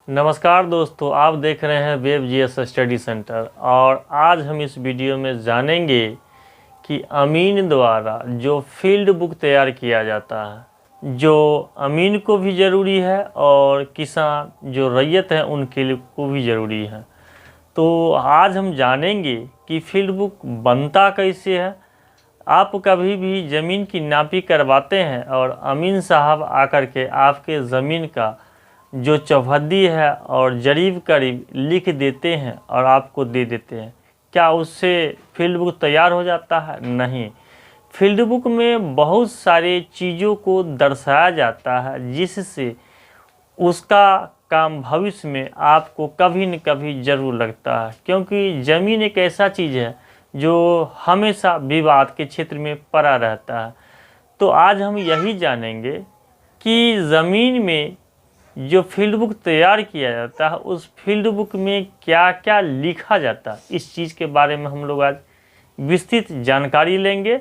नमस्कार दोस्तों, आप देख रहे हैं वेब जीएस स्टडी सेंटर। और आज हम इस वीडियो में जानेंगे कि अमीन द्वारा जो फील्ड बुक तैयार किया जाता है, जो अमीन को भी ज़रूरी है और किसान जो रैयत हैं उनके लिए को भी ज़रूरी है। तो आज हम जानेंगे कि फील्ड बुक बनता कैसे है। आप कभी भी ज़मीन की नापी करवाते हैं और अमीन साहब आकर के आपके ज़मीन का जो चौहद्दी है और करीब करीब लिख देते हैं और आपको दे देते हैं, क्या उससे फील्ड बुक तैयार हो जाता है? नहीं। फील्ड बुक में बहुत सारे चीज़ों को दर्शाया जाता है जिससे उसका काम भविष्य में आपको कभी न कभी ज़रूर लगता है, क्योंकि ज़मीन एक ऐसा चीज़ है जो हमेशा विवाद के क्षेत्र में पड़ा रहता है। तो आज हम यही जानेंगे कि ज़मीन में जो फील्ड बुक तैयार किया जाता है उस फील्ड बुक में क्या क्या लिखा जाता है, इस चीज़ के बारे में हम लोग आज विस्तृत जानकारी लेंगे।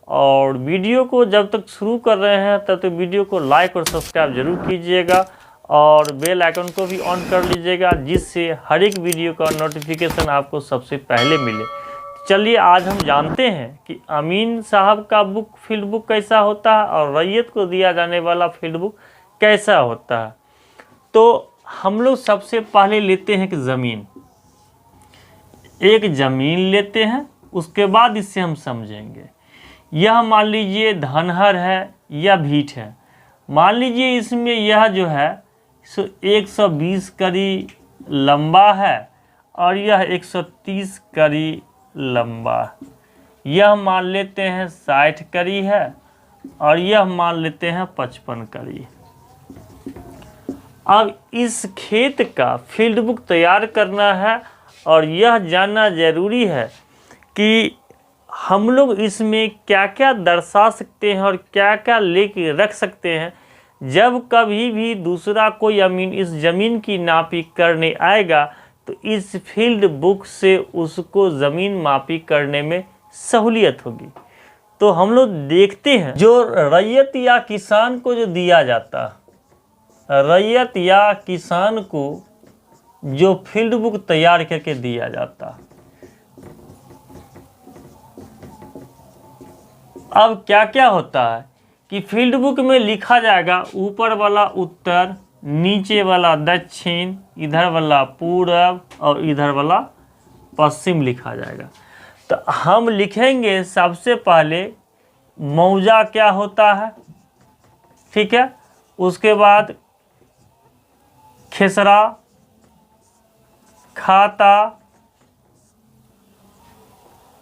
और वीडियो को जब तक शुरू कर रहे हैं तब तक वीडियो को लाइक और सब्सक्राइब जरूर कीजिएगा और बेल आइकन को भी ऑन कर लीजिएगा, जिससे हर एक वीडियो का नोटिफिकेशन आपको सबसे पहले मिले। चलिए आज हम जानते हैं कि अमीन साहब का बुक फील्ड बुक कैसा होता है और रैयत को दिया जाने वाला फील्ड बुक कैसा होता है। तो हम लोग सबसे पहले लेते हैं कि एक ज़मीन लेते हैं, उसके बाद इससे हम समझेंगे। यह मान लीजिए धनहर है या भीट है। मान लीजिए इसमें यह जो है 120 कड़ी लंबा है और यह 130 कड़ी लंबा है। यह मान लेते हैं 60 कड़ी है और यह मान लेते हैं 55 कड़ी। अब इस खेत का फील्ड बुक तैयार करना है और यह जानना ज़रूरी है कि हम लोग इसमें क्या क्या दर्शा सकते हैं और क्या क्या लेके रख सकते हैं। जब कभी भी दूसरा कोई अमीन इस ज़मीन की नापी करने आएगा तो इस फील्ड बुक से उसको ज़मीन मापी करने में सहूलियत होगी। तो हम लोग देखते हैं जो रैयत या किसान को जो दिया जाता है, रैयत या किसान को जो फील्ड बुक तैयार करके दिया जाता है। अब क्या क्या होता है कि फील्ड बुक में लिखा जाएगा ऊपर वाला उत्तर, नीचे वाला दक्षिण, इधर वाला पूर्व और इधर वाला पश्चिम लिखा जाएगा। तो हम लिखेंगे सबसे पहले मौजा क्या होता है, ठीक है। उसके बाद खेसरा, खाता,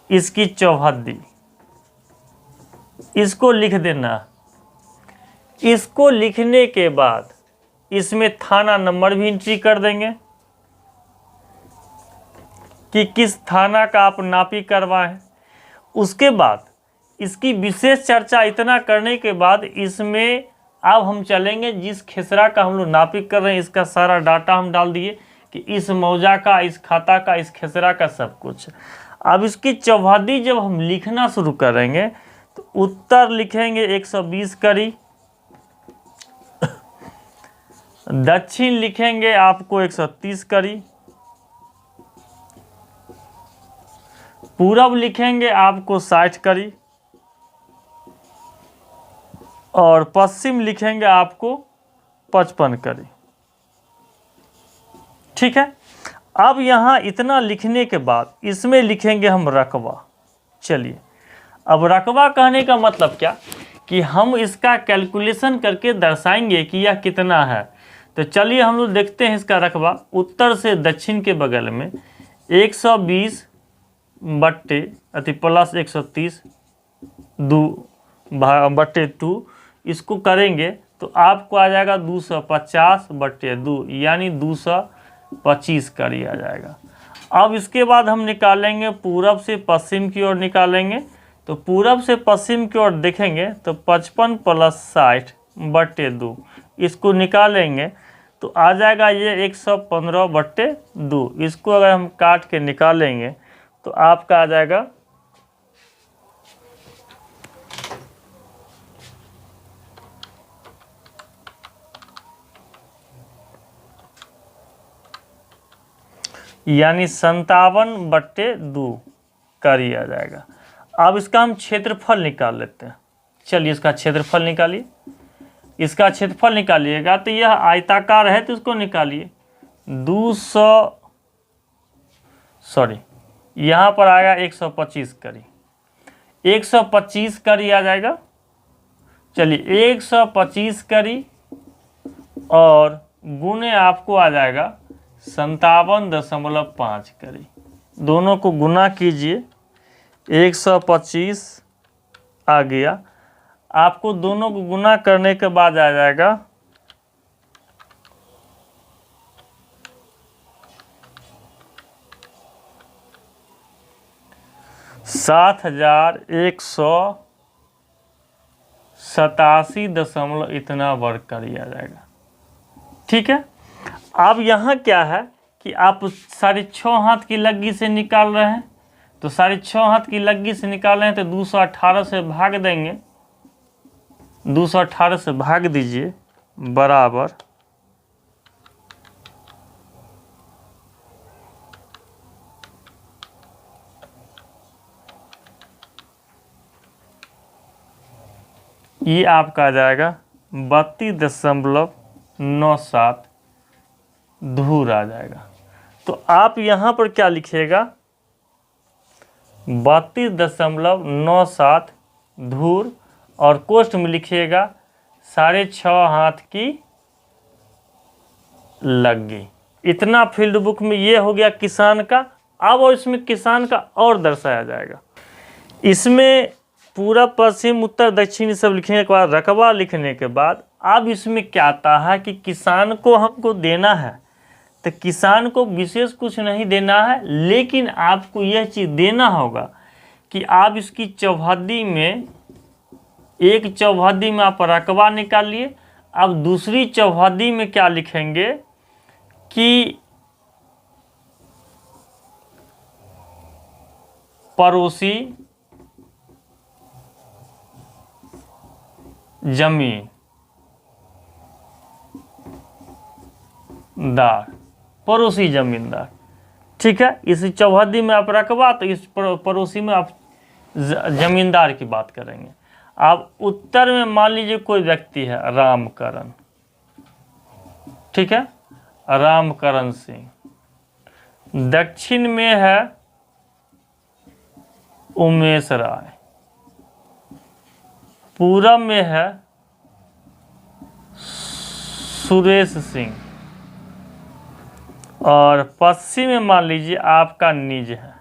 इसकी चौहद्दी, इसको लिख देना। इसको लिखने के बाद इसमें थाना नंबर भी एंट्री कर देंगे कि किस थाना का आप नापी करवाएं। उसके बाद इसकी विशेष चर्चा इतना करने के बाद इसमें अब हम चलेंगे जिस खेसरा का हम लोग नापी कर रहे हैं, इसका सारा डाटा हम डाल दिए कि इस मौजा का, इस खाता का, इस खेसरा का, सब कुछ। अब इसकी चौहद्दी जब हम लिखना शुरू करेंगे तो उत्तर लिखेंगे 120 कड़ी, दक्षिण लिखेंगे आपको 130 कड़ी, पूरब लिखेंगे आपको 60 कड़ी और पश्चिम लिखेंगे आपको 55 कड़ी, ठीक है। अब यहाँ इतना लिखने के बाद इसमें लिखेंगे हम रकबा। चलिए, अब रकबा कहने का मतलब क्या कि हम इसका कैलकुलेशन करके दर्शाएंगे कि यह कितना है। तो चलिए हम लोग देखते हैं इसका रकबा। उत्तर से दक्षिण के बगल में 120 बट्टे प्लस 130 बट्टे 2, इसको करेंगे तो आपको आ जाएगा 250 बट्टे 2, यानी 225 कड़ी आ जाएगा। अब इसके बाद हम निकालेंगे पूरब से पश्चिम की ओर निकालेंगे। तो पूरब से पश्चिम की ओर देखेंगे तो 55 प्लस 60 बट्टे 2, इसको निकालेंगे तो आ जाएगा ये 115 बट्टे 2। इसको अगर हम काट के निकालेंगे तो आपका आ जाएगा 1 यानी 57/2 करी आ जाएगा। अब इसका हम क्षेत्रफल निकाल लेते हैं। चलिए इसका क्षेत्रफल निकालिए। इसका क्षेत्रफल निकालिएगा तो यह आयताकार है तो इसको निकालिए। 200 यहाँ पर आएगा 125 करी, 125 करी आ जाएगा। चलिए 125 करी और गुने आपको आ जाएगा 57.5 करी। दोनों को गुना कीजिए, 125 आ गया। आपको दोनों को गुना करने के बाद आ जाएगा 7,187 इतना वर्ग करी आ जाएगा। ठीक है। अब यहाँ क्या है कि आप 6.5 हाथ की लग्गी से निकाल रहे हैं, तो 6.5 हाथ की लग्गी से निकाल रहे हैं तो 218 से भाग देंगे। 218 से भाग दीजिए बराबर 32.97 ये आपका आ जाएगा 32.97 धूर आ जाएगा। तो आप यहाँ पर क्या लिखिएगा, 32.97 धूर और कोष्ठ में लिखिएगा 6.5 हाथ की लग्गी। इतना फील्ड बुक में ये हो गया किसान का। अब और इसमें किसान का और दर्शाया जाएगा। इसमें पूरा पश्चिम उत्तर दक्षिण सब लिखने के बाद, रकबा लिखने के बाद अब इसमें क्या आता है कि किसान को हमको देना है, तो किसान को विशेष कुछ नहीं देना है, लेकिन आपको यह चीज़ देना होगा कि आप इसकी चौहद्दी में, एक चौहद्दी में आप रकबा निकालिए। अब दूसरी चौहद्दी में क्या लिखेंगे कि पड़ोसी जमींदार, पड़ोसी जमींदार। ठीक है। इस चौहद्दी में आप रकबा, तो इस पड़ोसी में आप जमींदार की बात करेंगे। अब उत्तर में मान लीजिए कोई व्यक्ति है रामकरण, ठीक है, रामकरण सिंह। दक्षिण में है उमेश राय, पूरब में है सुरेश सिंह और पश्चिम में मान लीजिए आपका निज है।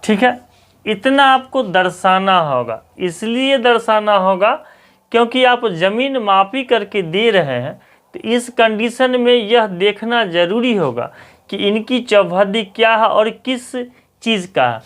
ठीक है। इतना आपको दर्शाना होगा। इसलिए दर्शाना होगा क्योंकि आप जमीन मापी करके दे रहे हैं, तो इस कंडीशन में यह देखना जरूरी होगा कि इनकी चौहद्दी क्या है और किस चीज़ का है।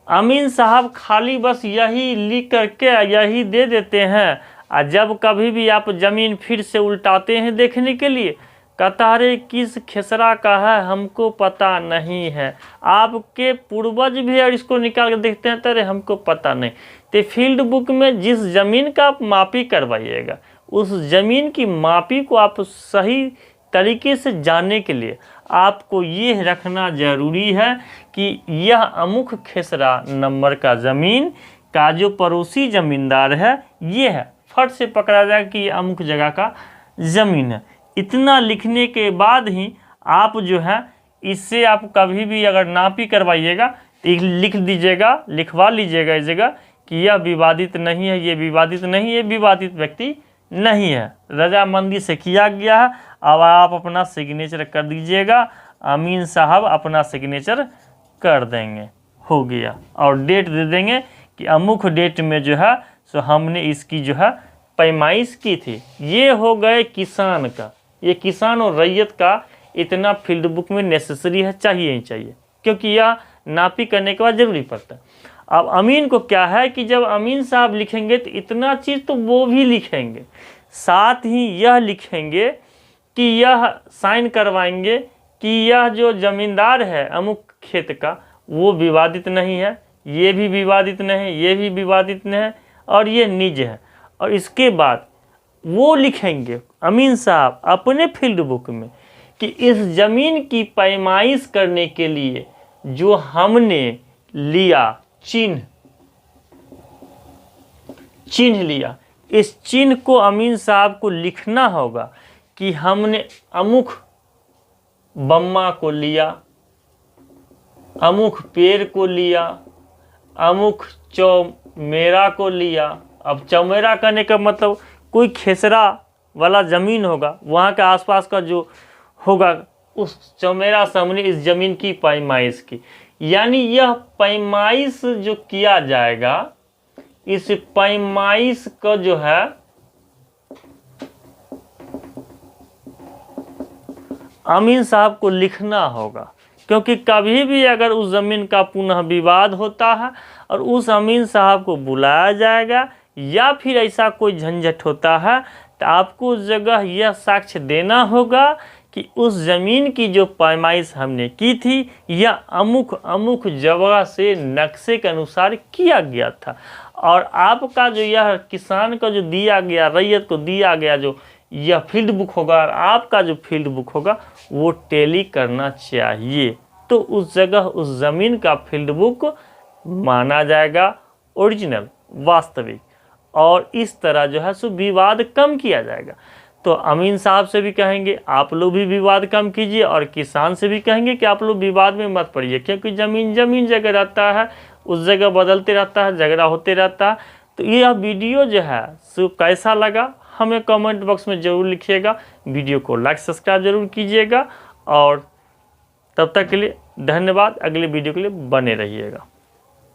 अमीन साहब खाली बस यही लिख करके यही दे देते हैं, और जब कभी भी आप ज़मीन फिर से उल्टाते हैं देखने के लिए, कतारे किस खेसरा का है हमको पता नहीं है। आपके पूर्वज भी और इसको निकाल कर देखते हैं, तो हमको पता नहीं। तो फील्ड बुक में जिस ज़मीन का आप मापी करवाइएगा, उस ज़मीन की मापी को आप सही तरीके से जानने के लिए आपको ये रखना जरूरी है कि यह अमुक खेसरा नंबर का ज़मीन का जो पड़ोसी ज़मींदार है ये है। फट से पकड़ा जाएगा कि ये अमुक जगह का ज़मीन है। इतना लिखने के बाद ही आप जो है इससे आप कभी भी अगर नापी करवाइएगा तो लिख दीजिएगा, लिखवा लीजिएगा इस जगह कि यह विवादित नहीं है, ये विवादित नहीं, ये विवादित व्यक्ति नहीं है, रजामंदी से किया गया है। अब आप अपना सिग्नेचर कर दीजिएगा, अमीन साहब अपना सिग्नेचर कर देंगे, हो गया। और डेट दे देंगे कि अमुक डेट में जो है सो हमने इसकी जो है पैमाइश की थी। ये हो गए किसान का। ये किसान और रैयत का इतना फील्ड बुक में नेसेसरी है, चाहिए ही चाहिए, क्योंकि यह नापी करने के बाद जरूरी पड़ता है। अब अमीन को क्या है कि जब अमीन साहब लिखेंगे तो इतना चीज़ तो वो भी लिखेंगे, साथ ही यह लिखेंगे कि यह साइन करवाएंगे कि यह जो ज़मींदार है अमुक खेत का वो विवादित नहीं है, ये भी विवादित नहीं, ये भी विवादित नहीं है, और ये निज है। और इसके बाद वो लिखेंगे अमीन साहब अपने फील्ड बुक में कि इस ज़मीन की पैमाइश करने के लिए जो हमने लिया चिन्ह लिया, इस चिन्ह को अमीन साहब को लिखना होगा कि हमने अमुक बम्मा को लिया, अमुक पेड़ को लिया, अमुक चौमेरा को लिया। अब चौमेरा करने का मतलब कोई खेसरा वाला ज़मीन होगा, वहाँ के आसपास का जो होगा उस चौमेरा से हमने इस ज़मीन की पैमाइश की। यानी यह पैमाइश जो किया जाएगा, इस पैमाइश का जो है अमीन साहब को लिखना होगा, क्योंकि कभी भी अगर उस ज़मीन का पुनः विवाद होता है और उस अमीन साहब को बुलाया जाएगा या फिर ऐसा कोई झंझट होता है, तो आपको उस जगह यह साक्ष्य देना होगा कि उस ज़मीन की जो पैमाइश हमने की थी यह अमुक अमुक जगह से नक्शे के अनुसार किया गया था। और आपका जो यह किसान का जो दिया गया, रैयत को दिया गया जो यह फील्ड बुक होगा, और आपका जो फील्ड बुक होगा वो टैली करना चाहिए। तो उस जगह उस ज़मीन का फील्ड बुक माना जाएगा ओरिजिनल, वास्तविक, और इस तरह जो है सो विवाद कम किया जाएगा। तो अमीन साहब से भी कहेंगे आप लोग भी विवाद कम कीजिए, और किसान से भी कहेंगे कि आप लोग विवाद में मत पड़िए, क्योंकि ज़मीन जगह रहता है, उस जगह बदलते रहता है, झगड़ा होते रहता है। तो यह वीडियो जो है सो कैसा लगा हमें कमेंट बॉक्स में ज़रूर लिखिएगा। वीडियो को लाइक सब्सक्राइब जरूर कीजिएगा, और तब तक के लिए धन्यवाद। अगले वीडियो के लिए बने रहिएगा।